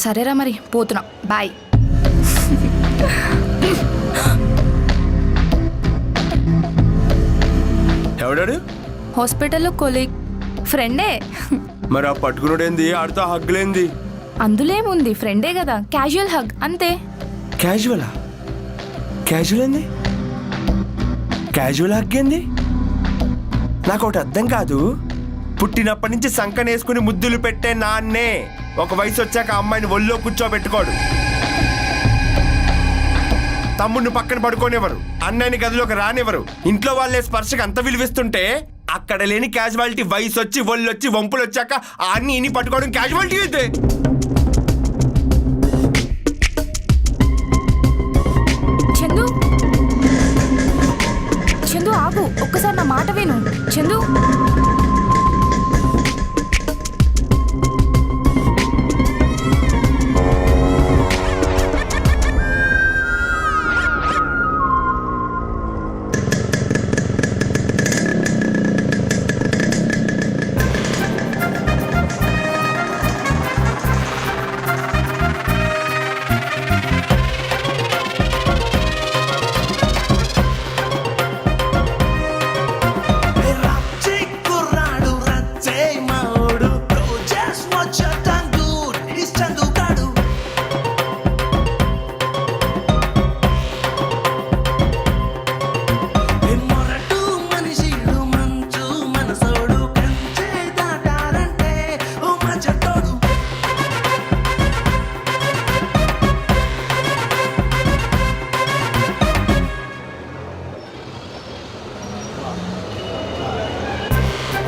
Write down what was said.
సరేరా మరి పోతున్నా, బాయ్. ఎవడాడు? హాస్పిటల్లో కొలీగ్, ఫ్రెండే. మరి ఆ పట్టుకున్నాడేంది? ఆడితో హగ్గులేంది? అందులో ఏముంది, ఫ్రెండే కదా, క్యాజువల్ హగ్ అంతే. క్యాజువలా? క్యాజువల్ ఏంది? క్యాజువల్ హగ్ ఏంది? నాకు ఒకటి అర్థం కాదు. పుట్టినప్పటి నుంచి సంకనేసుకుని ముద్దులు పెట్టే నాన్నే ఒక వయసు వచ్చాక అమ్మాయిని ఒళ్ళో కూర్చోబెట్టుకోడు. తమ్ముడిని పక్కన పడుకోనివ్వరు, అన్నయ్యని గదిలోకి రానివ్వరు. ఇంట్లో వాళ్ళే స్పర్శకు అంత విలువిస్తుంటే అక్కడ లేని క్యాజువాలిటీ వయసు వచ్చి ఒళ్ళొచ్చి వంపులు వచ్చాక అన్ని ఇన్ని పట్టుకోవడం క్యాజువాలిటీ అయితే. చందు, చందు ఆగు, ఒక్కసారి నా మాట విను. చందు